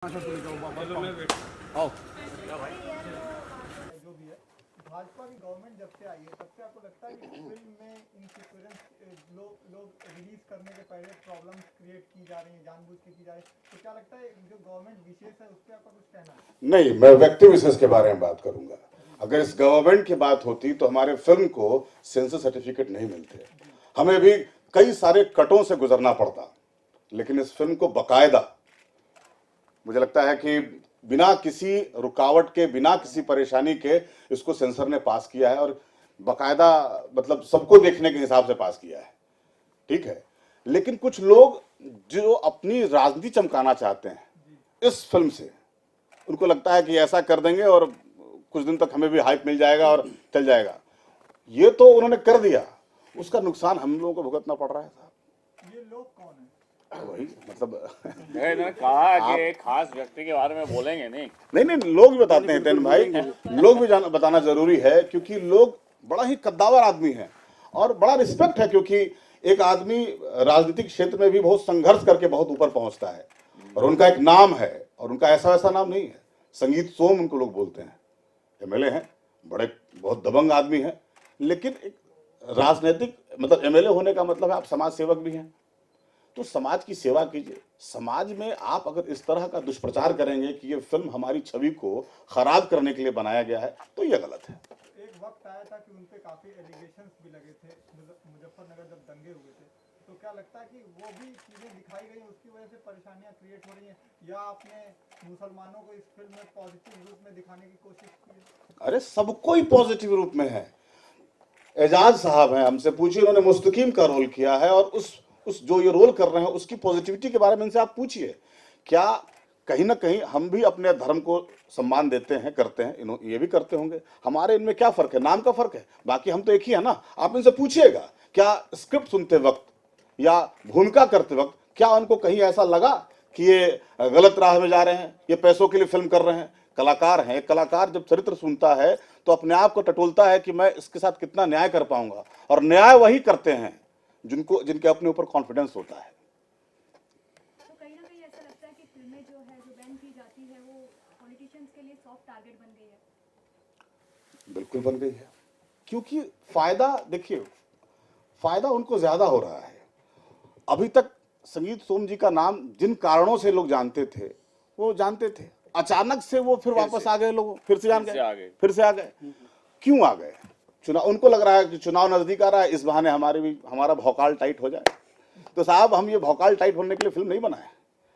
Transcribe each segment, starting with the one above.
आओ। जो भी है भाजपा की गवर्नमेंट जब से आई है तब से आपको लगता है कि फिल्म में इंसिक्योरेंस लोग रिलीज करने के पहले प्रॉब्लम्स क्रिएट की जा रही हैं, जानबूझ के की जा रही है, तो क्या लगता है जो गवर्नमेंट विशेष है उस पर आपका कुछ कहना है? नहीं, मैं व्यक्ति विशेष के बारे में बात करूंगा। अगर इस गवर्नमेंट की बात होती तो हमारे फिल्म को सेंसर सर्टिफिकेट नहीं मिलते, हमें भी कई सारे कटों से गुजरना पड़ता। लेकिन इस फिल्म को बकायदा मुझे लगता है कि बिना किसी रुकावट के, बिना किसी परेशानी के इसको सेंसर ने पास किया है और बकायदा मतलब सबको देखने के हिसाब से पास किया है। ठीक है, लेकिन कुछ लोग जो अपनी राजनीति चमकाना चाहते हैं इस फिल्म से, उनको लगता है कि ऐसा कर देंगे और कुछ दिन तक हमें भी हाइप मिल जाएगा और चल जाएगा। ये तो उन्होंने कर दिया, उसका नुकसान हम लोगों को भुगतना पड़ रहा है साहब। ये लोग कौन है? वही मतलब मैंने कहा कि एक खास व्यक्ति के बारे में बोलेंगे नहीं, लोग भी बताते हैं तेन भाई, लोग भी बताना जरूरी है क्योंकि लोग बड़ा ही कद्दावर आदमी है और बड़ा रिस्पेक्ट है, क्योंकि एक आदमी राजनीतिक क्षेत्र में भी बहुत संघर्ष करके बहुत ऊपर पहुंचता है और उनका एक नाम है और उनका ऐसा वैसा नाम नहीं है। संगीत सोम उनको लोग बोलते हैं, एमएलए हैं, बड़े बहुत दबंग आदमी हैं। लेकिन एक राजनीतिक मतलब एमएलए होने का मतलब है आप समाज सेवक भी हैं, तो समाज की सेवा कीजिए। समाज में आप अगर इस तरह का दुष्प्रचार करेंगे कि ये फिल्म हमारी छवि को खराब करने के लिए बनाया गया है तो ये गलत है। एक वक्त आया था कि उन पे काफी एलिगेशंस भी लगे थे मुजफ्फरनगर जब दंगे हुए थे, तो क्या लगता है कि वो भी चीजें दिखाई गई उसकी वजह से परेशानियां क्रिएट हो रही हैं, या आपने मुसलमानों को इस फिल्म में पॉजिटिव रूप में दिखाने की कोशिश की है? अरे सबको ही पॉजिटिव रूप में है। एजाज साहब हैं, हमसे पूछिए, उन्होंने मुस्तकीम का रोल किया है और उस जो ये रोल कर रहे हैं उसकी पॉजिटिविटी के बारे में इनसे आप पूछिए। क्या कहीं ना कहीं हम भी अपने धर्म को सम्मान देते हैं, करते हैं, ये भी करते होंगे। हमारे इनमें क्या फर्क है? नाम का फर्क है, बाकी हम तो एक ही है ना। आप इनसे पूछिएगा क्या स्क्रिप्ट सुनते वक्त या भूमिका करते वक्त क्या उनको कहीं ऐसा लगा कि ये गलत राह में जा रहे हैं, ये पैसों के लिए फिल्म कर रहे हैं? कलाकार हैं, कलाकार जब चरित्र सुनता है तो अपने आप को टटोलता है कि मैं इसके साथ कितना न्याय कर पाऊंगा, और न्याय वही करते हैं जिनके अपने ऊपर कॉन्फिडेंस होता है। तो कहीं ना कहीं ऐसा लगता है कि फिल्में जो बैन की जाती है वो पॉलिटिशियंस के लिए सॉफ्ट टारगेट बन गई है। बिल्कुल बन गई है, क्योंकि फायदा देखिए, फायदा उनको ज्यादा हो रहा है। अभी तक संगीत सोम जी का नाम जिन कारणों से लोग जानते थे वो जानते थे, अचानक से वो फिर वापस आ गए, लोग फिर से जान गए, फिर से आ गए। क्यों आ गए? चुनाव, उनको लग रहा है कि चुनाव नजदीक आ रहा है, इस बहाने हमारा भौकाल टाइट हो जाए। तो साहब हम ये भौकाल टाइट होने के लिए फिल्म नहीं बनाए,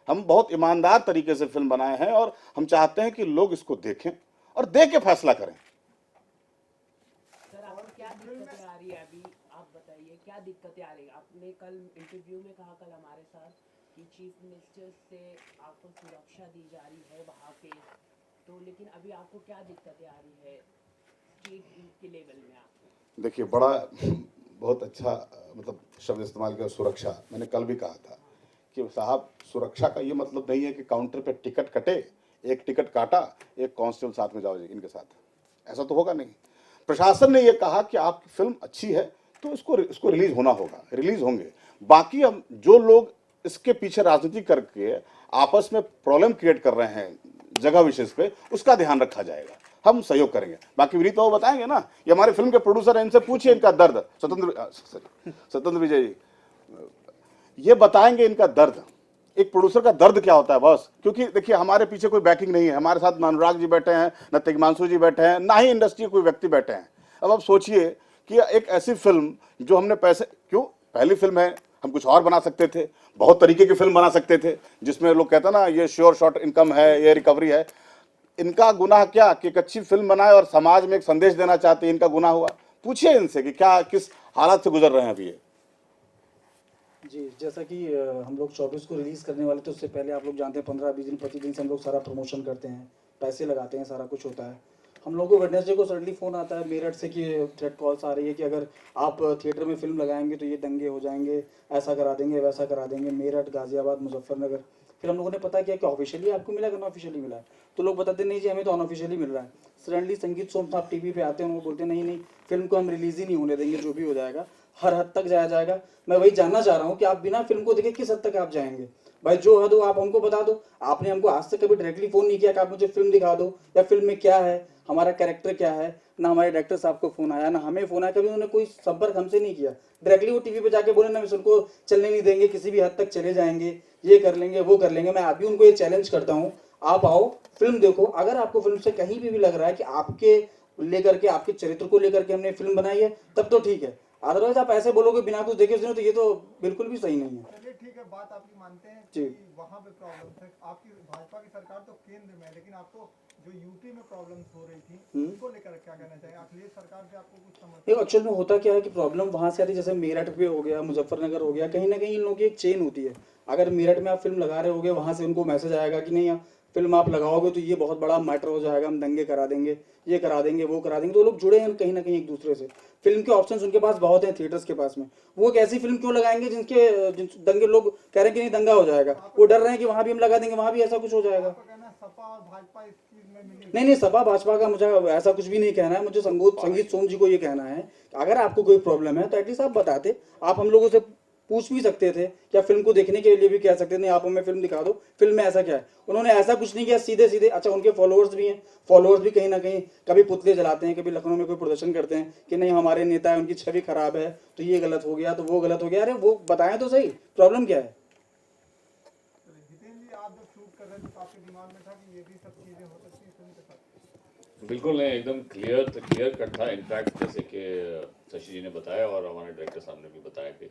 हम बहुत ईमानदार तरीके से फिल्म बनाए हैं और हम चाहते हैं कि लोग इसको देखें और देख के फैसला करें। सर आपको क्या दिक्कतें आ रही है अभी, आप बताइए क्या दिक्कतें आ रही है? आपने कल इंटरव्यू में कहा कल हमारे साथ कि चीफ मिनिस्टर से आपको सुरक्षा दी जा रही है वहाँ पे, तो लेकिन अभी आपको क्या दिक्कतें आ रही है स्टेट के लेवल में? आप देखिए, बड़ा बहुत अच्छा मतलब शब्द इस्तेमाल किया, सुरक्षा। मैंने कल भी कहा था कि साहब सुरक्षा का ये मतलब नहीं है कि काउंटर पे टिकट कटे, एक टिकट काटा, एक कांस्टेबल साथ में जाओ जी इनके साथ, ऐसा तो होगा नहीं। प्रशासन ने ये कहा कि आपकी फिल्म अच्छी है तो इसको रिलीज होना होगा, रिलीज होंगे। बाकी हम जो लोग इसके पीछे राजनीति करके आपस में प्रॉब्लम क्रिएट कर रहे हैं जगह विशेष पे, उसका ध्यान रखा जाएगा, हम सहयोग करेंगे। बाकी विनीत बाबू बताएंगे ना, ये हमारे फिल्म के प्रोड्यूसर हैं, इनसे पूछिए इनका दर्द। स्वतंत्र विजय जी ये बताएंगे इनका दर्द, एक प्रोड्यूसर का दर्द क्या होता है बस। क्योंकि देखिए हमारे पीछे कोई बैकिंग नहीं है, हमारे साथ अनुराग जी बैठे हैं, न तिग्मांशु जी बैठे हैं, ना ही इंडस्ट्री कोई व्यक्ति बैठे हैं। अब आप सोचिए कि एक ऐसी फिल्म जो हमने पैसे, क्यों, पहली फिल्म है, हम कुछ और बना सकते थे, बहुत तरीके की फिल्म बना सकते थे जिसमें लोग कहते हैं ना ये श्योर शॉर्ट इनकम है, ये रिकवरी है। इनका गुनाह क्या कि एक अच्छी फिल्म बनाए और समाज में एक संदेश देना चाहते हैं, इनका गुनाह हुआ? पूछिए इनसे कि क्या किस हालात से गुजर रहे हैं अभी ये। जी, जैसा कि हम लोग 24 को रिलीज़ करने वाले थे, उससे पहले आप लोग जानते हैं 15-20 दिन 25 दिन से हम लोग सारा प्रमोशन करते हैं, पैसे लगाते हैं, सारा कुछ होता है। हम लोगों को वेडनेसडे को सडनली फ़ोन आता है मेरठ से कि थ्रेट कॉल्स आ रही है कि अगर आप थिएटर में फिल्म लगाएंगे तो ये दंगे हो जाएंगे, ऐसा करा देंगे, वैसा करा देंगे। मेरठ, गाजियाबाद, मुजफ्फरनगर। फिर हम लोगों ने पता किया कि ऑफिशियली आपको मिला कि अनऑफिशियली मिला है, तो लोग बताते नहीं जी हमें तो अनऑफिशियली मिल रहा है। सडनली संगीत सोम साहब टीवी पे आते हैं, वो बोलते नहीं फिल्म को हम रिलीज़ ही नहीं होने देंगे, जो भी हो जाएगा हर हद तक जाया जाएगा। मैं वही जानना चाह रहा हूँ कि आप बिना फिल्म को देखे किस हद तक आप जाएंगे? भाई जो है तो आप हमको बता दो। आपने हमको आज तक कभी डायरेक्टली फ़ोन नहीं किया कि आप मुझे फिल्म दिखा दो या फिल्म में क्या है, हमारा कैरेक्टर क्या है। ना हमारे डायरेक्टर साहब को फ़ोन आया, ना हमें फ़ोन आया, कभी उन्होंने कोई संपर्क हमसे नहीं किया। डायरेक्टली वो टीवी पे जाके बोले ना उनको चलने नहीं देंगे, किसी भी हद तक चले जाएंगे, ये कर लेंगे वो कर लेंगे। मैं अभी उनको ये चैलेंज करता हूँ, आप आओ फिल्म देखो। अगर आपको फिल्म से कहीं भी लग रहा है कि आपके लेकर के, आपके चरित्र को लेकर के हमने फिल्म बनाई है, तब तो ठीक है। अदरवाइज आप ऐसे बोलोगे बिना कुछ देखे सुने, तो ये तो बिल्कुल भी सही नहीं है। चलिए ठीक है, बात आपकी मानते हैं जी। कि वहाँ पे प्रॉब्लम है। आपकी भाजपा की सरकार तो केंद्र में है, लेकिन आपको जो यूपी में प्रॉब्लम्स हो रही थी उनको लेकर क्या कहना चाहिए? अखिलेश सरकार से आपको कुछ समझ ये एक्चुअल में होता क्या है कि प्रॉब्लम वहाँ से आती है, जैसे मेरठ पे हो गया, मुजफ्फरनगर हो गया, कहीं ना कहीं इन लोगों की एक चेन होती है। अगर मेरठ में आप फिल्म लगा रहे होगे, वहाँ से उनको मैसेज आएगा कि नहीं फिल्म आप लगाओगे तो ये बहुत बड़ा मैटर हो जाएगा, हम दंगे करा देंगे, ये करा देंगे, वो करा देंगे। तो वो लोग जुड़े हैं कहीं ना कहीं एक दूसरे से। फिल्म के ऑप्शंस उनके पास बहुत हैं, थिएटर्स के पास में। वो एक ऐसी फिल्म क्यों लगाएंगे जिन दंगे लोग कह रहे हैं कि नहीं दंगा हो जाएगा, वो डर रहे हैं कि वहाँ भी हम लगा देंगे, वहाँ भी ऐसा कुछ हो जाएगा। आपका कहना है सपा और भाजपा इस चीज में मिली? नहीं, सपा भाजपा का मुझे ऐसा कुछ भी नहीं कहना है। मुझे संगीत सोम जी को ये कहना है कि अगर आपको कोई प्रॉब्लम है तो एटलीस्ट आप बताते। आप हम लोगों से पूछ भी सकते थे, क्या फिल्म को देखने के लिए भी कह सकते थे नहीं आप हमें फिल्म दिखा दो, फिल्म में ऐसा क्या है। उन्होंने ऐसा कुछ नहीं किया, सीधे सीधे। अच्छा, उनके फॉलोअर्स भी हैं, फॉलोअर्स भी कहीं ना कहीं कभी पुतले जलाते हैं, कभी लखनऊ में कोई प्रदर्शन करते हैं कि नहीं हमारे नेता है, उनकी छवि खराब है, तो ये गलत हो गया, तो वो गलत हो गया। अरे वो बताएं तो सही, प्रॉब्लम क्या है। जितेंद्र जी, आप जब शूट कर रहे थे तो आपके दिमाग में था कि ये भी सब चीजें हो सकती हैं फिल्म के साथ? बिल्कुल नहीं, एकदम क्लियर कट था। इनफैक्ट जैसे कि शशि जी ने बताया और हमारे डायरेक्टर साहब ने भी बताया कि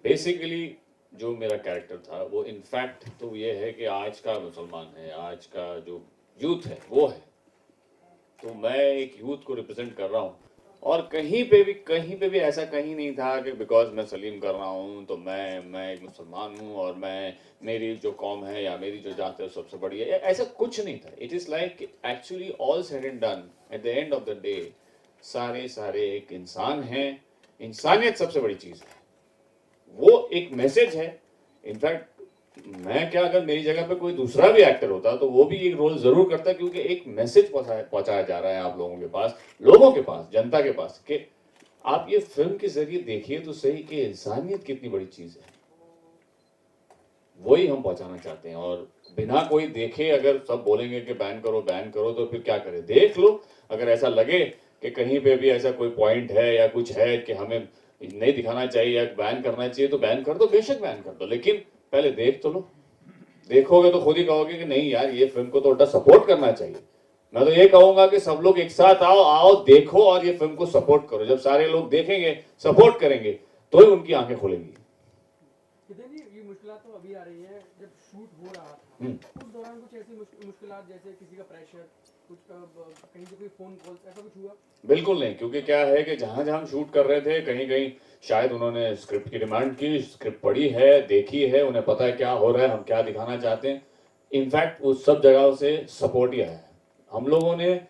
बेसिकली जो मेरा कैरेक्टर था वो इनफैक्ट तो ये है कि आज का मुसलमान है, आज का जो यूथ है वो है। तो मैं एक यूथ को रिप्रेजेंट कर रहा हूँ और कहीं पे भी ऐसा कहीं नहीं था कि बिकॉज मैं सलीम कर रहा हूँ तो मैं एक मुसलमान हूँ और मेरी जो कौम है या मेरी जो जात है सबसे बड़ी है, ऐसा कुछ नहीं था। It is like actually all said and done at the end of the day सारे एक इंसान हैं। इंसानियत सबसे बड़ी चीज़ है, वो एक मैसेज है। इनफैक्ट मैं क्या, अगर मेरी जगह पे कोई दूसरा भी एक्टर होता तो वो भी एक रोल जरूर करता, क्योंकि एक मैसेज पहुंचाया जा रहा है आप लोगों के पास, जनता के पास, कि आप ये फिल्म के जरिए देखिए तो सही कि इंसानियत कितनी बड़ी चीज है। वही हम पहुंचाना चाहते हैं। और बिना कोई देखे अगर सब बोलेंगे कि बैन करो तो फिर क्या करें? देख लो, अगर ऐसा लगे कि कहीं पे भी ऐसा कोई पॉइंट है या कुछ है कि हमें नहीं दिखाना चाहिए या बैन करना चाहिए तो बैन कर दो, बेशक बैन कर दो, लेकिन पहले देख तो लो। देखोगे तो खुद ही कहोगे कि नहीं यार, ये फिल्म को तो उल्टा सपोर्ट करना चाहिए। मैं तो ये कहूंगा कि सब लोग एक साथ आओ देखो और ये फिल्म को सपोर्ट करो। जब सारे लोग देखेंगे, सपोर्ट करेंगे, तो ही उनकी आंखें खुलेंगी। ये मुश्किलात तो अभी आ रही है, जब शूट हो रहा था उस दौरान कुछ ऐसी मुश्किलात, जैसे किसी का प्रेशर, कुछ कहीं से कोई फोन कॉल, ऐसा कुछ हुआ? बिल्कुल नहीं, क्योंकि क्या है कि जहां जहां हम शूट कर रहे थे कहीं शायद उन्होंने स्क्रिप्ट की डिमांड की, स्क्रिप्ट पढ़ी है, देखी है, उन्हें पता है क्या हो रहा है, हम क्या दिखाना चाहते हैं। इनफैक्ट उस सब जगहों से सपोर्ट ही आया है। हम लोगों ने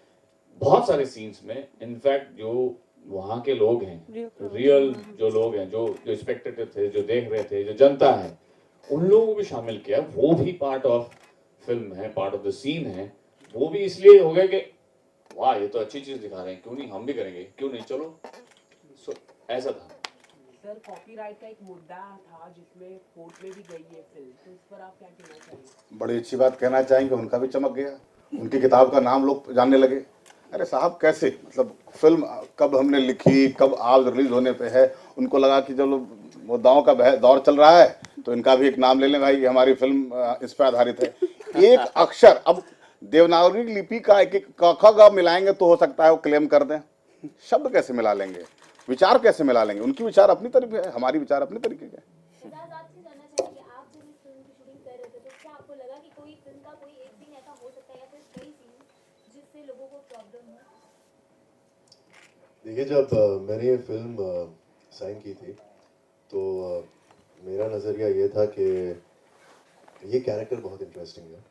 बहुत सारे सीन्स में, इनफैक्ट जो वहाँ के लोग हैं, रियल जो लोग हैं, जो स्पेक्टेटर थे, जो देख रहे थे, जो जनता है, उन लोगों को भी शामिल किया। वो भी पार्ट ऑफ फिल्म है, पार्ट ऑफ द सीन है। वो भी इसलिए हो गया कि वाह ये तो अच्छी चीज दिखा रहे हैं, क्यों नहीं हम भी करेंगे, क्यों नहीं, चलो। सो ऐसा था। सर, कॉपीराइट का एक मुद्दा था जिसमें कोर्ट में भी गई है फिल्म, तो इस पर आप क्या कहना चाहिए? बड़ी अच्छी बात कहना चाहेंगे, उनका भी चमक गया, उनकी किताब का नाम लोग जानने लगे। अरे साहब कैसे, मतलब फिल्म कब हमने लिखी, कब आज रिलीज होने पे है, उनको लगा कि चलो वो दांव का दौर चल रहा है तो इनका भी एक नाम ले लें भाई, हमारी फिल्म इस पर आधारित है। एक अक्षर, अब देवनागरी लिपि का एक क ख ग मिलाएंगे तो हो सकता है वो क्लेम कर दें, शब्द कैसे मिला लेंगे, विचार कैसे मिला लेंगे? उनकी विचार अपनी तरीके है, हमारी विचार अपनी तरीके के। शहजाद, आपसे जानना चाहेंगे, आप जब इस फिल्म की शूटिंग कर रहे थे तो क्या आपको लगा कि कोई फिल्म का कोई एक सीन ऐसा हो सकता है या फिर कई सीन जिससे लोगों को प्रॉब्लम हो? देखिए, जब मैंने ये फिल्म साइन की थी तो मेरा नज़रिया ये था कि ये कैरेक्टर बहुत इंटरेस्टिंग है,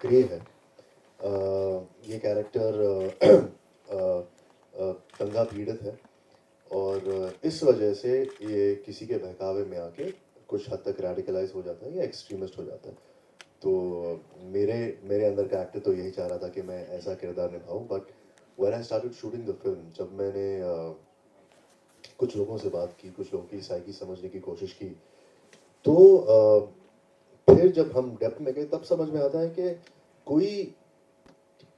ग्रे है। ये कैरेक्टर दंगा पीड़ित है और इस वजह से ये किसी के बहकावे में आके कुछ हद तक रेडिकलाइज हो जाता है या एक्सट्रीमिस्ट हो जाता है। तो मेरे अंदर का एक्टर तो यही चाह रहा था कि मैं ऐसा किरदार निभाऊं। But when I started shooting the film, जब मैंने कुछ लोगों से बात की, कुछ लोगों की साइकी समझने की कोशिश की, तो फिर जब हम डेप्थ में गए तब समझ में आता है कि कोई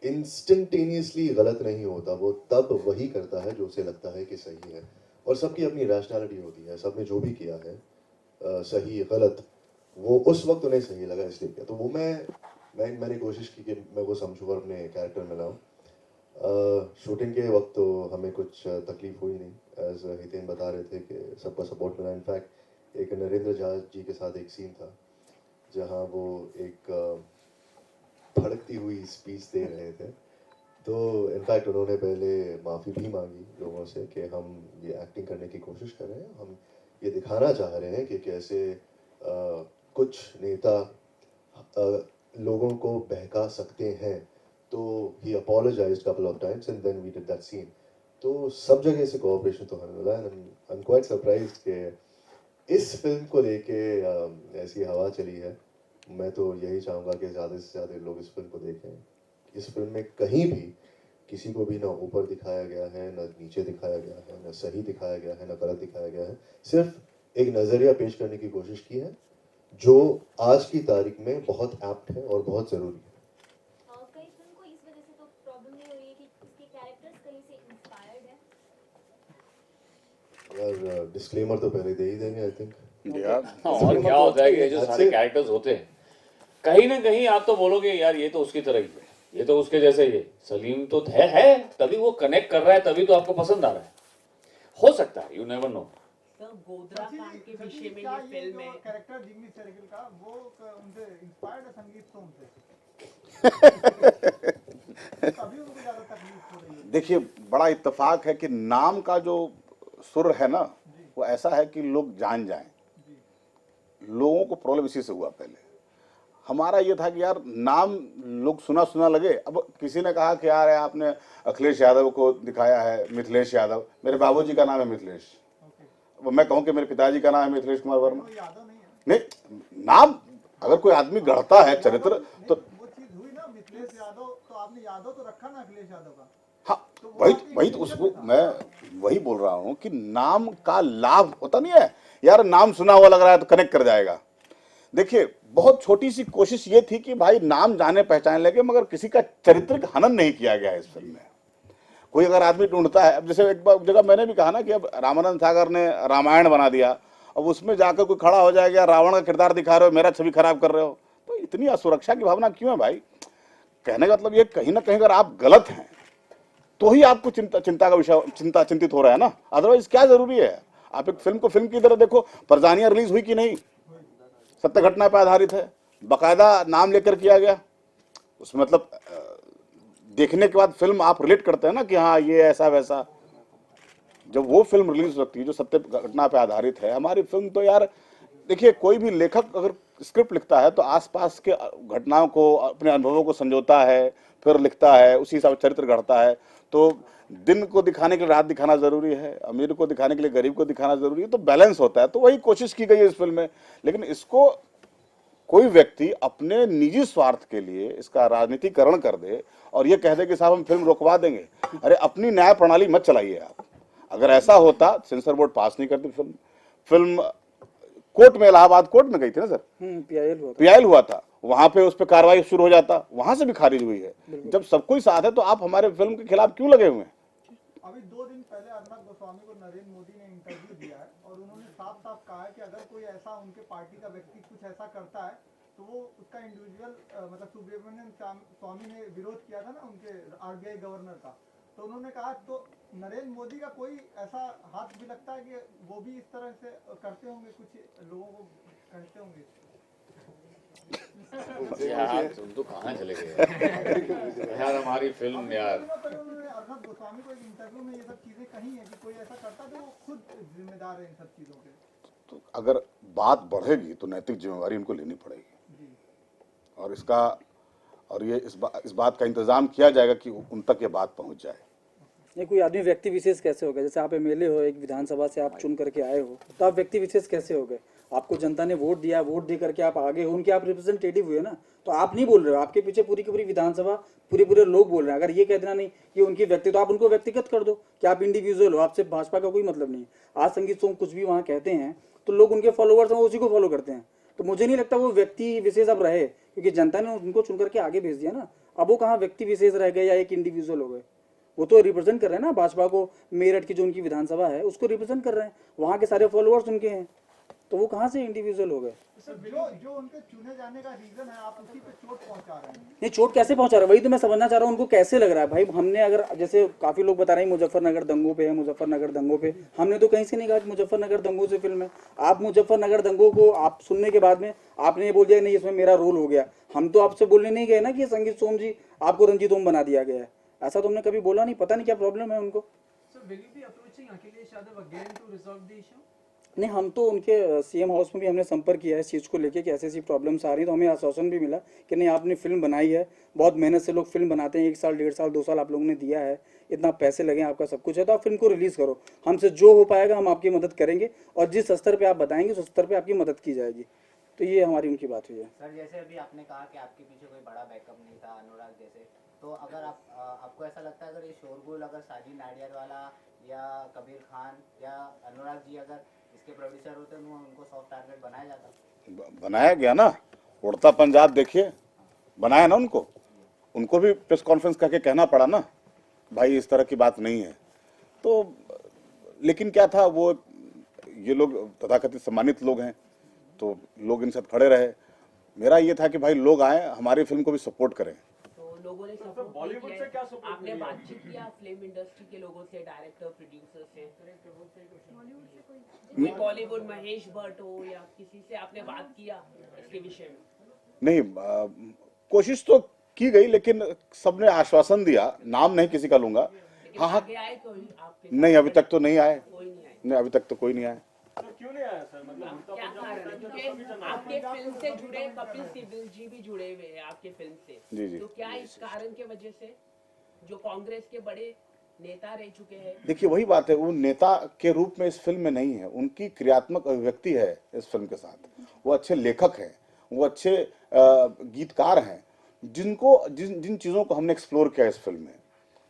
इंस्टेंटेनियसली गलत नहीं होता, वो तब वही करता है जो उसे लगता है कि सही है, और सबकी अपनी रैशनैलिटी होती है। सबने जो भी किया है सही गलत, वो उस वक्त उन्हें सही लगा इसलिए किया। तो वो मैंने कोशिश की कि मैं वो समझूँ और अपने कैरेक्टर में लाऊं। शूटिंग के वक्त तो हमें कुछ तकलीफ हुई नहीं, एज हितेन बता रहे थे कि सबका सपोर्ट मिला। इनफैक्ट एक नरेंद्र झा जी के साथ एक सीन था जहाँ वो एक भड़कती हुई स्पीच दे रहे थे, तो इनफैक्ट उन्होंने पहले माफ़ी भी मांगी लोगों से कि हम ये एक्टिंग करने की कोशिश कर रहे हैं, हम ये दिखाना चाह रहे हैं कि कैसे कुछ नेता लोगों को बहका सकते हैं। तो he apologised couple of times and then we did that scene. तो सब जगह से कोऑपरेशन तो हमें मिला, and I am quite surprised कि इस फिल्म को लेके ऐसी हवा चली है। मैं तो यही चाहूँगा कि ज़्यादा से ज़्यादा लोग इस फिल्म को देखें। इस फिल्म में कहीं भी किसी को भी ना ऊपर दिखाया गया है, ना नीचे दिखाया गया है, ना सही दिखाया गया है, ना गलत दिखाया गया है। सिर्फ एक नज़रिया पेश करने की कोशिश की है जो आज की तारीख में बहुत एप्ट है और बहुत ज़रूरी है। कई फिल्म को इस वजह से तो प्रॉब्लम नहीं हो रही है कि इसके कैरेक्टर्स कहीं से इंस्पायर्ड है। यार डिस्क्लेमर तो पहले दे ही देंगे आई थिंक। और क्या होता है कि ये जो सारे कैरेक्टर्स होते हैं कहीं ना कहीं आप तो बोलोगे यार ये तो उसकी तरह ही है, ये तो उसके जैसे ही है। सलीम तो है तभी वो कनेक्ट कर रहा है, तभी तो आपको पसंद आ रहा है। हो सकता है, यू नेवर नो। तो गोधरा कांड के विषय में क्या ये फिल्म में कैरेक्टर जिम्मी शेरगिल का वो उनसे इंस्पायर्ड है संगीत सोम से? तभी उनको ज्यादा तकलीफ हो रही है। देखिए, बड़ा इत्तेफाक है कि नाम का जो सुर है ना, वो ऐसा है कि लोग जान जाएं। लोगों को प्रॉब्लम इसी से हुआ। पहले हमारा ये था कि यार नाम लोग सुना सुना लगे। अब किसी ने कहा कि यार आपने अखिलेश यादव को दिखाया है, मिथिलेश यादव। मेरे बाबूजी का नाम है मिथिलेश। अब मैं कहूँ कि मेरे पिताजी का नाम है मिथिलेश कुमार वर्मा, नहीं, नाम अगर कोई आदमी गढ़ता है चरित्र तो वो चीज हुई ना, मिथिलेश यादव, तो आपने यादव तो रखा ना अखिलेश यादव का। हाँ, वही तो उसको मैं वही बोल रहा हूँ कि नाम का लाभ होता नहीं है। यार नाम सुना हुआ लग रहा है तो कनेक्ट कर जाएगा। देखिए, बहुत छोटी सी कोशिश ये थी कि भाई नाम जाने पहचाने लगे, मगर किसी का चरित्रिक हनन नहीं किया गया इस फिल्म में। कोई अगर आदमी ढूंढता है, अब जैसे एक बार जगह मैंने भी कहा ना कि अब रामानंद सागर ने रामायण बना दिया, अब उसमें जाकर कोई खड़ा हो जाएगा रावण का किरदार दिखा रहे हो, मेरा छवि खराब कर रहे हो, तो इतनी असुरक्षा की भावना क्यों है भाई? कहने का मतलब ये कहीं ना कहीं अगर आप गलत हैं तो ही आपको चिंता का विषय चिंतित हो रहा है ना, अदरवाइज क्या जरूरी है? आप एक फिल्म को फिल्म की तरह देखो। परजानिया रिलीज हुई कि नहीं, सत्य घटना पर आधारित है, बाकायदा नाम लेकर किया गया। उसमें मतलब देखने के बाद फिल्म आप रिलेट करते हैं ना कि हाँ ये ऐसा वैसा। जब वो फिल्म रिलीज होती है जो सत्य घटना पर आधारित है, हमारी फिल्म तो यार देखिए, कोई भी लेखक अगर स्क्रिप्ट लिखता है तो आसपास के घटनाओं को, अपने अनुभवों को संजोता है, फिर लिखता है, उसी हिसाब से चरित्र गढ़ता है। तो दिन को दिखाने के लिए रात दिखाना जरूरी है, अमीर को दिखाने के लिए गरीब को दिखाना जरूरी है, तो बैलेंस होता है। तो वही कोशिश की गई है इस फिल्म में। लेकिन इसको कोई व्यक्ति अपने निजी स्वार्थ के लिए इसका राजनीतिकरण कर दे और ये कह दे कि साहब हम फिल्म रोकवा देंगे, अरे अपनी न्याय प्रणाली मत चलाइए आप। अगर ऐसा होता, सेंसर बोर्ड पास नहीं करती फिल्म कोर्ट में, इलाहाबाद कोर्ट में गई थी ना सर, पीआईएल हुआ था, वहां पे उस पर कार्रवाई शुरू हो जाता, वहां से भी खारिज हुई है। जब सब कोई साथ है तो आप हमारे फिल्म के खिलाफ क्यों लगे हुए हैं? अभी 2 दिन पहले अर्नब गोस्वामी को नरेंद्र मोदी ने इंटरव्यू दिया है और उन्होंने साफ साफ कहा है कि अगर कोई ऐसा उनके पार्टी का व्यक्ति कुछ ऐसा करता है तो वो उसका इंडिविजुअल मतलब सुब्रमण्यम स्वामी ने विरोध किया था ना उनके आरबीआई गवर्नर का, तो उन्होंने कहा तो नरेंद्र मोदी का कोई ऐसा हाथ भी लगता है कि वो भी इस तरह से करते होंगे, कुछ लोगों को कहते होंगे। यार तुम तो कहाँ चले गए यार, हमारी फिल्म यार। उन्होंने अर्नब गोस्वामी को एक इंटरव्यू में ये सब चीजें कही है कि कोई ऐसा करता तो वो खुद जिम्मेदार है इन सब चीजों के। तो अगर बात बढ़ेगी तो नैतिक जिम्मेवारी उनको लेनी पड़ेगी और इसका और ये इस बात का इंतजाम किया जाएगा कि उन तक ये बात पहुंच जाए। नहीं, कोई आदमी व्यक्ति विशेष कैसे हो गए? जैसे आप एमएलए हो, एक विधानसभा से आप चुन करके आए हो, तो आप व्यक्ति विशेष कैसे हो गए? आपको जनता ने वोट दिया, वोट दे करके आप आगे हो, उनके आप रिप्रेजेंटेटिव हुए ना, तो आप नहीं बोल रहे हो, आपके पीछे पूरी की पूरी विधानसभा, पूरे लोग बोल रहे हैं। अगर ये कह देना नहीं ये उनकी व्यक्ति, तो आप उनको व्यक्तिगत कर दो कि आप इंडिविजुअल हो, आपसे भाजपा का कोई मतलब नहीं। आज संगीत सोम कुछ भी वहाँ कहते हैं तो लोग उनके फॉलोअर्स हैं, उसी को फॉलो करते हैं। तो मुझे नहीं लगता वो व्यक्ति विशेष अब रहे, क्योंकि जनता ने उनको चुन करके आगे भेज दिया ना। अब वो कहाँ व्यक्ति विशेष रह गए या एक इंडिविजुअल हो गए, वो तो रिप्रेजेंट कर रहे हैं ना भाजपा को। मेरठ की जो उनकी विधानसभा है उसको रिप्रेजेंट कर रहे हैं, वहाँ के सारे फॉलोअर्स उनके हैं, तो वो कहाँ से इंडिविजुअल हो गए। जो उनके चुने जाने का रीजन है, आप उसी पे चोट पहुंचा रहे हैं। नहीं, चोट कैसे पहुंचा रहा है वही तो मैं समझना चाह रहा हूँ, उनको कैसे लग रहा है। भाई हमने अगर, जैसे काफी लोग बता रहे हैं मुजफ्फरनगर दंगों पे है, मुजफ्फरनगर दंगों पे, हमने तो कहीं से नहीं कहा कि मुजफ्फरनगर दंगों से फिल्म है। आप मुजफ्फरनगर दंगों को आप सुनने के बाद में आपने ये बोल दिया नहीं इसमें मेरा रोल हो गया। हम तो आपसे बोलने नहीं गए ना कि संगीत सोम जी आपको रंजीत ओम बना दिया गया है, ऐसा तो हमने कभी बोला नहीं। पता नहीं क्या प्रॉब्लम है उनको। So will you be approaching Akhilesh Yadav again to resolve the issue? नहीं, हम तो उनके सीएम हाउस में भी हमने संपर्क किया है इस चीज़ को लेके कि ऐसी ऐसी प्रॉब्लम्स आ रही हैं, तो हमें आश्वासन भी मिला कि नहीं आपने फिल्म बनाई है, बहुत मेहनत से लोग फिल्म बनाते हैं, 1 साल 1.5 साल 2 साल आप लोगों ने दिया है, इतना पैसे लगे आपका सब कुछ है, तो आप फिल्म को रिलीज़ करो, हमसे जो हो पाएगा हम आपकी मदद करेंगे और जिस स्तर पे आप बताएंगे उस स्तर पे आपकी मदद की जाएगी। तो ये हमारी उनकी बात हुई है। सर जैसे अभी आपने कहा कि आपके पीछे कोई बड़ा बैकअप नहीं था अनुराग जैसे, तो अगर आपको ऐसा लगता है अगर ये शोरगुल अगर साजिद नाडियाडवाला या कबीर खान या अनुराग जी अगर इसके प्रोड्यूसर होते तो उनको सॉफ्ट टारगेट बनाया जाता? बनाया गया ना, उड़ता पंजाब देखिए, बनाया ना उनको भी प्रेस कॉन्फ्रेंस करके कहना पड़ा ना भाई इस तरह की बात नहीं है। तो लेकिन क्या था, वो ये लोग तथाकथित सम्मानित लोग हैं तो लोग इनसे खड़े रहे। मेरा ये था कि भाई लोग आए हमारी फिल्म को भी सपोर्ट करें। तो लोगों ने सपोर्ट बॉलीवुड से क्या सपोर्ट आपने बातचीत किया फिल्म इंडस्ट्री के लोगों से, डायरेक्टर प्रोड्यूसर से, कोई बॉलीवुड महेश भट्ट हो या किसी से आपने बात किया इसके विषय में? नहीं, कोशिश तो की गई लेकिन सबने आश्वासन दिया, नाम नहीं किसी का लूंगा। हाँ हाँ, आगे आए कोई आपके? नहीं अभी तक तो नहीं आए, कोई नहीं आए। नहीं अभी तक तो कोई नहीं आया। तो क्यों नहीं आया सर? मतलब क्या कारण है? क्योंकि आपके फिल्म से जुड़े कपिल सिब्बल जी भी जुड़े हुए हैं आपके फिल्म से। जी जी। तो क्या इस कारण के वजह से जो कांग्रेस के बड़े नेता रह चुके हैं? देखिए वही बात है, वो नेता के रूप में इस फिल्म में नहीं है, उनकी क्रियात्मक अभिव्यक्ति है इस फिल्म के साथ। वो अच्छे लेखक हैं, वो अच्छे गीतकार हैं, जिन चीज़ों को हमने एक्सप्लोर किया इस फिल्म में।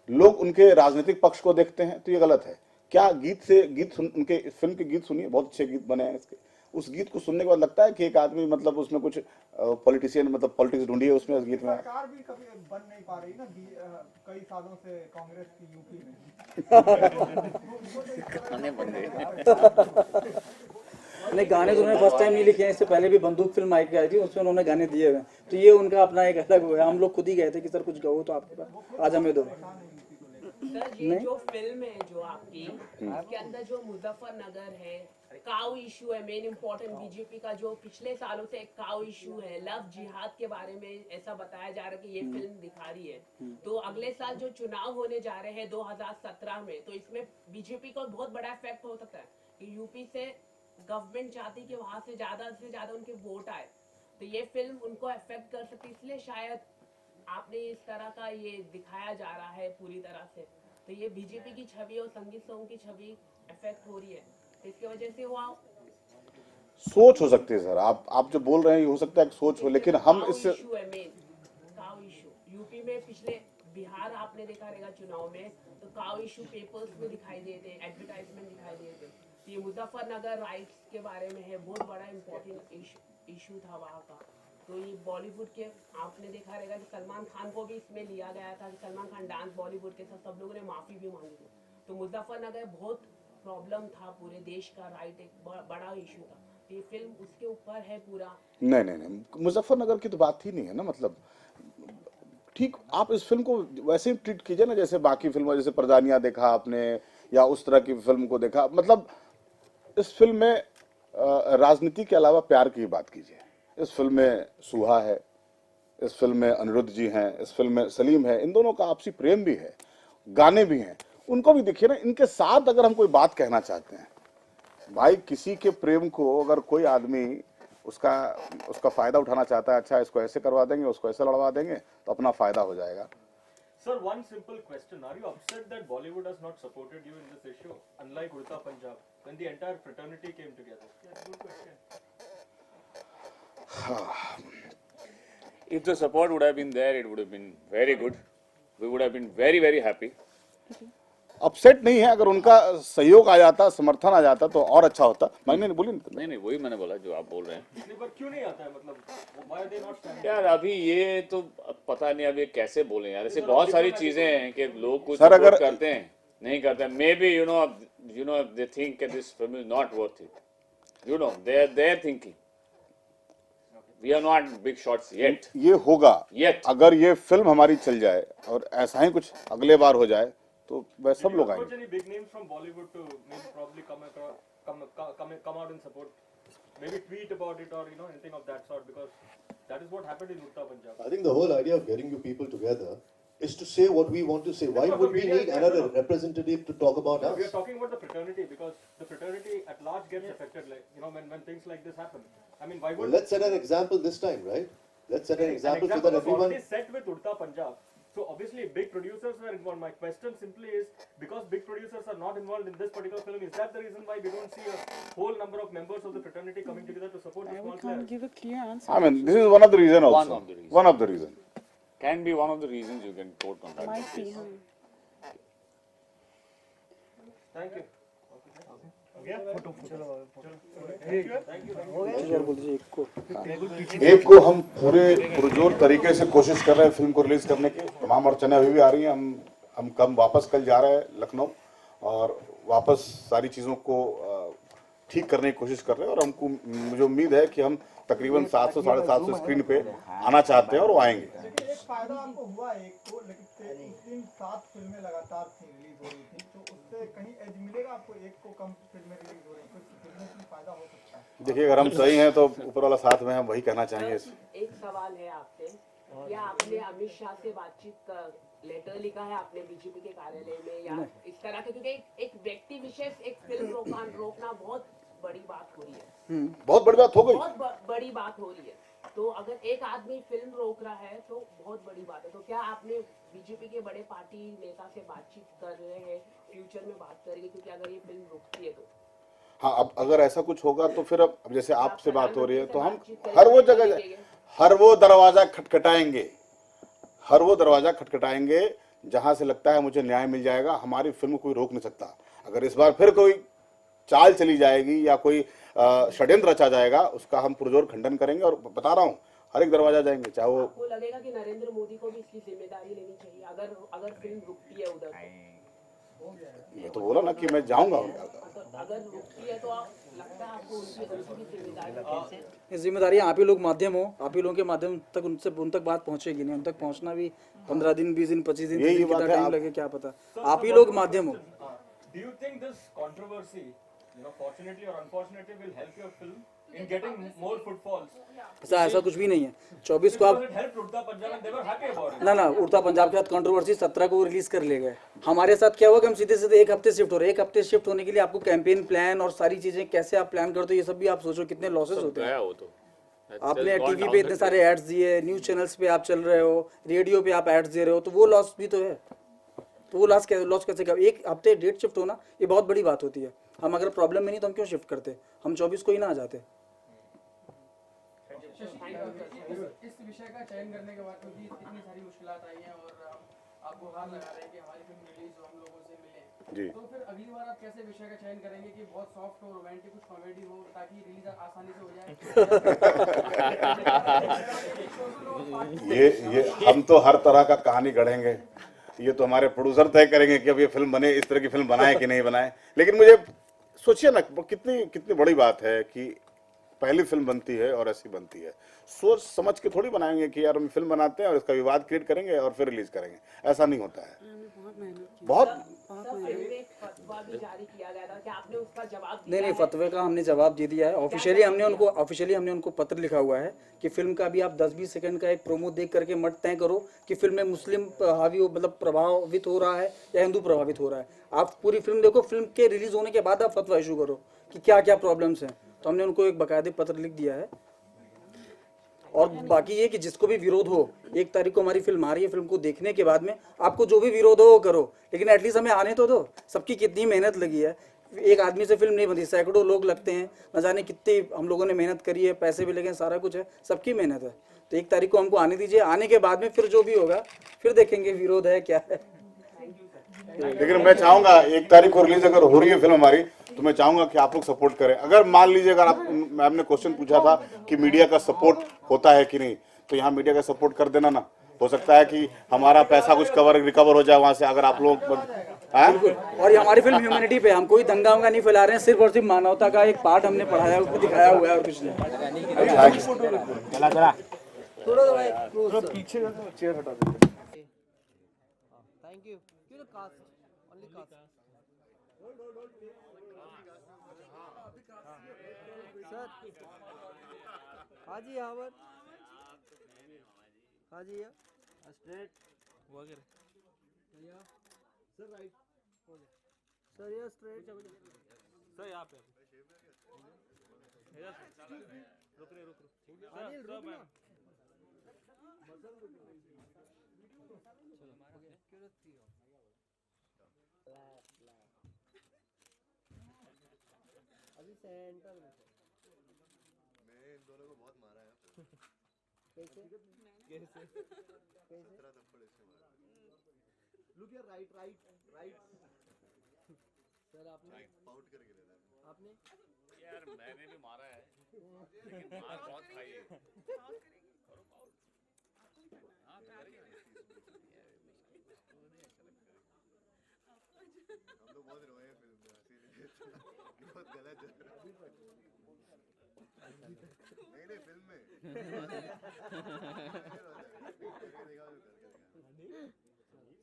लोग उनके राजनीतिक पक्ष को देखते हैं तो ये गलत है। क्या उनके फिल्म के गीत सुनिए, बहुत अच्छे गीत बने हैं इसके। उस गीत को सुनने के बाद लगता है कि एक आदमी मतलब उसमें कुछ पॉलिटिशियन मतलब पॉलिटिक्स ढूंढी है उसमें, उस गीत में। सरकार भी कभी बन नहीं पा रही ना कई सालों से कांग्रेस की यूपी में। नहीं, गाने तो उन्होंने फर्स्ट टाइम नहीं लिखे हैं, इससे पहले भी बंदूक फिल्म आई थी उसमें उन्होंने गाने दिए हुए हैं, तो ये उनका अपना एक अलग हुआ है। हम लोग खुद ही गए थे कि सर कुछ गाओ तो आपके पास आज हमें दो। सर ये जो फिल्म है जो आपकी, इसके अंदर जो मुजफ्फरनगर है, काउ इशू है, मेन इम्पोर्टेंट बीजेपी का जो पिछले सालों से एक काउ इशू है, लव जिहाद के बारे में ऐसा बताया जा रहा है कि ये फिल्म दिखा रही है। तो अगले साल जो चुनाव होने जा रहे हैं 2017 में, तो इसमें बीजेपी को बहुत बड़ा इफेक्ट हो सकता है कि यूपी से गवर्नमेंट चाहती कि वहां से ज्यादा उनके वोट आए, तो ये फिल्म उनको अफेक्ट कर सकती है। इसलिए शायद आपने इस तरह का ये दिखाया जा रहा है पूरी तरह से, तो ये बीजेपी की छवि और संगीत सोम की छवि अफेक्ट हो रही है, तो इसकी वजह से वो सोच हो सकती है सर, आप जो बोल रहे हैं ये हो सकता है कि सोच हो, लेकिन हम इससे इशू है मेन काउ इशू यूपी में। पिछले बिहार आपने देखा रहेगा चुनाव में, तो काउ इशू पेपर्स में दिखाई दिए थे, एडवर्टाइजमेंट दिखाई दिए थे। ये मुजफ्फरनगर राइट्स के बारे में है, बहुत बड़ा इम्पोर्टेंट इशू था वहाँ का। तो ये बॉलीवुड के आपने देखा रहेगा कि सलमान खान को भी इसमें लिया गया था कि सलमान खान डांस बॉलीवुड के साथ, सब लोगों ने माफी भी मांगी थी। तो मुजफ्फरनगर बहुत प्रॉब्लम था पूरे देश का, राइट एक बड़ा इशू था, ये फिल्म उसके ऊपर है पूरा। नहीं, मुजफ्फरनगर की तो बात ही नहीं है ना। मतलब ठीक, आप इस फिल्म को वैसे ही ट्रीट कीजिए ना जैसे बाकी फिल्मों, जैसे प्रजानिया देखा आपने या उस तरह की फिल्म को देखा। मतलब इस फिल्म में राजनीति के अलावा प्यार की बात कीजिए। इस फिल्म में सुहा है, इस फिल्म में अनिरुद्ध जी हैं, इस फिल्म में सलीम है, इन दोनों का आपसी प्रेम भी है, गाने भी हैं, उनको भी देखिए ना। इनके साथ अगर हम कोई बात कहना चाहते हैं, भाई किसी के प्रेम को अगर कोई आदमी उसका फायदा उठाना चाहता है, अच्छा इसको ऐसे करवा देंगे, उसको ऐसे लड़वा देंगे तो अपना फायदा हो जाएगा। Sir, one simple question. Are you upset that Bollywood has not supported you in this issue, unlike Urta Punjab, when the entire fraternity came together? Yeah, good question. If the support would have been there, it would have been very good. We would have been very, very happy. Upset नहीं है, अगर उनका सहयोग आ जाता, समर्थन आ जाता तो और अच्छा होता। मैंने बोली नहीं नहीं, वही मैंने बोला जो आप बोल रहे हैं। नहीं, पर क्यों नहीं आता है, मतलब why are they not standing? यार अभी ये तो अब पता नहीं अब ये कैसे बोले यार, ऐसे बहुत सारी चीजें हैं कि लोग कुछ सर, support अगर- करते हैं, नहीं करते हैं। Maybe you know they think this film is not worth it, you know they are thinking we are not big shots yet. ये होगा Yet. अगर ये फिल्म हमारी चल जाए और ऐसा ही कुछ अगले बार हो जाए तो वह सब Did you लोग approach आएंगे। any big names from Bollywood to maybe probably come out and support, maybe tweet about it or anything of that sort, because that is what happened in Uttar Punjab. I think the whole idea of getting you people together is to say what we want to say. Why No, would we media need is another not. representative to talk about No, we are us? talking about the fraternity, because the fraternity at large gets affected, like when things like this happen. I mean, why Well, would let's set an example this time, right? Let's set an example so that was everyone. already set with Urta Punjab. So obviously big producers were involved. My question simply is, because big producers are not involved in this particular film, is that the reason why we don't see a whole number of members of the fraternity coming together to support the small players? give a clear answer. I mean, this is one of the reason also. One of the reason. One of the reason. Can be one of the reasons you can quote on that basis. Thank you. एक को हम पूरे पुरजोर तरीके से कोशिश कर रहे हैं फिल्म को रिलीज करने की। तमाम अड़चने अभी भी आ रही हैं। हम कम वापस कल जा रहे हैं लखनऊ और वापस सारी चीज़ों को ठीक करने की कोशिश कर रहे हैं और हमको मुझे उम्मीद है कि हम तकरीबन 700 750 स्क्रीन पे आना चाहते हैं और वो आएंगे। लेकिन एक फायदा आपको हुआ एक को, लेकिन उस दिन 7 फिल्में लगातार थी रिलीज हो रही थी, तो उससे कहीं एज मिलेगा आपको? एक को कम फिल्में रिलीज हो रही, कुछ फिल्मों में फायदा हो सकता है? देखिए, अगर हम सही हैं तो ऊपर वाला साथ में, हम वही कहना चाहेंगे। एक सवाल है आपसे, क्या आपने अमित शाह से बातचीत का लेटर लिखा है आपने बीजेपी के कार्यालय में या इस तरह के? क्योंकि एक व्यक्ति विशेष एक फिल्म रोकना बहुत बड़ी बात हो रही है। बहुत बड़ी बात हो गई। बहुत बड़ी बात हो रही है। तो अगर एक आदमी फिल्म रोक रहा है तो बहुत बड़ी बात है। तो क्या आपने बीजेपी के बड़े पार्टी नेता से बातचीत कर रहे हैं, फ्यूचर में बात करेंगे? क्योंकि अगर ये फिल्म रुकती है तो हाँ, अब अगर ऐसा कुछ होगा तो फिर अब जैसे आपसे बात हो रही है तो हम हर वो जगह, हर वो दरवाजा खटखटाएंगे, हर वो दरवाजा खटखटाएंगे जहां से लगता है मुझे न्याय मिल जाएगा। हमारी फिल्म कोई रोक नहीं सकता। अगर इस बार फिर कोई चाल चली जाएगी या कोई षड्यंत्र रचा जाएगा, उसका हम पुरजोर खंडन करेंगे और बता रहा हूँ हर एक दरवाजा जाएंगे। चाहे वो आपको लगेगा कि नरेंद्र मोदी को भी इसकी जिम्मेदारी लेनी चाहिए अगर फिल्म रुकती है उधर? मैं तो बोला ना कि मैं जाऊंगा। अगर रुकती है तो लगता है आपको उनकी जिम्मेदारी? ये जिम्मेदारी आप ही लोग माध्यम हो, आप ही लोगों के माध्यम तक उन तक बात पहुंचेगी नहीं। उन तक पहुंचना भी 15 दिन 20 दिन 25 दिन यही कितना बात है। टाइम लगे क्या पता। आप ही लोग माध्यम हो। Do you think this controversy, fortunately or unfortunately, will help your film in getting more footfalls? ऐसा कुछ भी नहीं है। 24 को आप Because it helped Urta Punjab and they were happy about it. ना उड़ता पंजाब के साथ कंट्रोवर्सी 17 को रिलीज कर ले गए। हमारे साथ क्या हुआ कि हम सीधे सीधे एक हफ्ते शिफ्ट हो रहे हैं। एक हफ्ते शिफ्ट होने के लिए आपको कैंपेन प्लान और सारी चीजें कैसे आप प्लान करते हो, ये सब भी आप सोचो कितने लॉसेस होते हैं। गया वो तो आपने टीवी पे इतने सारे एड्स दिए, न्यूज चैनल्स पे आप चल रहे हो, रेडियो पे आप एड्स दे रहे हो, तो वो लॉस भी तो है। तो वो लॉस कैसे का? एक हफ्ते डेट शिफ्ट होना ये बहुत बड़ी बात होती है। हम अगर प्रॉब्लम में नहीं तो हम क्यों शिफ्ट करते? हम 24 को ही ना आ जाते। इस विषय का चयन करने के बाद क्योंकि इतनी सारी मुश्किलात आई हैं और आप गुहार लगा रहे हैं कि हमारी फिल्म रिलीज हो, हम लोगों से मिले, जी। तो फिर अगली बार आप कैसे विषय का चयन करेंगे कि बहुत सॉफ्ट हो, रोमांटिक, कुछ कॉमेडी हो, ताकि रिलीज आसानी से हो जाए? ये हम तो हर तरह का कहानी गढ़ेंगे। ये तो हमारे प्रोड्यूसर तय करेंगे कि अब ये फिल्म बने, इस तरह की फिल्म बनाए कि नहीं बनाए। लेकिन मुझे सोचिए ना, कितनी बड़ी बात है कि पहली फिल्म बनती है और ऐसी बनती है। सोच समझ के थोड़ी बनाएंगे कि यार हम फिल्म बनाते हैं और इसका विवाद क्रिएट करेंगे और फिर रिलीज करेंगे। ऐसा नहीं होता है। बहुत फतवा भी जारी किया गया था, क्या आपने उसका जवाब दिया? नहीं, फतवे का हमने जवाब दे दिया है। ऑफिशियली हमने उनको पत्र लिखा हुआ है कि फिल्म का भी आप 10-20 सेकंड का एक प्रोमो देख करके मत तय करो कि फिल्म में मुस्लिम हावी मतलब प्रभावित हो रहा है या हिंदू प्रभावित हो रहा है। आप पूरी फिल्म देखो, फिल्म के रिलीज होने के बाद आप फतवा इशू करो कि क्या क्या प्रॉब्लम्स हैं। तो हमने उनको एक बाकायदे पत्र लिख दिया है। और बाकी ये कि जिसको भी विरोध हो, 1 तारीख को हमारी फिल्म आ रही है, फिल्म को देखने के बाद में आपको जो भी विरोध हो वो करो, लेकिन एटलीस्ट हमें आने तो दो। सबकी कितनी मेहनत लगी है, एक आदमी से फिल्म नहीं बनती, सैकड़ों लोग लगते हैं, न जाने कितनी हम लोगों ने मेहनत करी है, पैसे भी लगे, सारा कुछ है, सबकी मेहनत है। तो 1 तारीख को हमको आने दीजिए, आने के बाद में फिर जो भी होगा फिर देखेंगे विरोध है क्या है। लेकिन मैं चाहूंगा 1 तारीख को रिलीज अगर हो रही है फिल्म हमारी, तो मैं चाहूंगा कि आप लोग सपोर्ट करें। अगर मान लीजिए, अगर आप, मैम ने क्वेश्चन पूछा था कि मीडिया का सपोर्ट होता है कि नहीं, तो यहाँ मीडिया का सपोर्ट कर देना ना। हो सकता है कि हमारा पैसा कुछ रिकवर हो जाए वहां से, अगर आप लोग और ये हमारी फिल्म ह्यूमैनिटी पे, हम कोई दंगा वंगा नहीं फैला रहे हैं, सिर्फ और सिर्फ मानवता का एक पार्ट हमने पढ़ाया, उसको दिखाया हुआ है और कुछ नहीं। थोड़ा पीछे चेयर हटा दो। Thank you. क्यों ना कास्ट ओनली कास्ट सर। हाँ जी यहाँ हाँ जी स्ट्रेट वगैरह सर राइट सर ये स्ट्रेट सर यहाँ पे रुक ना अभी सेंटर में मैं इन दोनों को बहुत मारा है कैसे कैसे कैसे थप्पड़ इससे मारा। लुक यार राइट राइट राइट सर आपने पाउट करके ले रहा है आपने यार मैंने भी मारा है, लेकिन मार बहुत खाई है। करो पाउट। हाँ हम लोग बहुत रोए हैं फिल्म में, हंसी बहुत गलत है। नहीं फिल्म में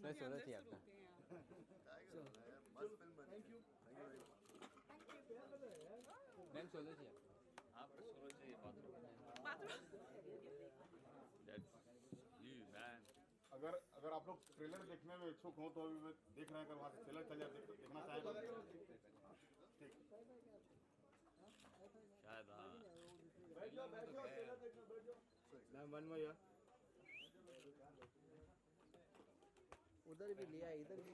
मैं सोचा थी आपका मस्त फिल्म बनी। थैंक यू मैम सोचा थी हाँ पर सोलो चाहिए बाथरूम। अगर अगर आप लोग ट्रेलर देखने में इच्छुक हो तो अभी मैं देख रहे हैं, अगर वहाँ से ट्रेलर चल जाए तो देखना चाहेंगे। ठीक मैम वन मोर उधर भी लिया इधर भी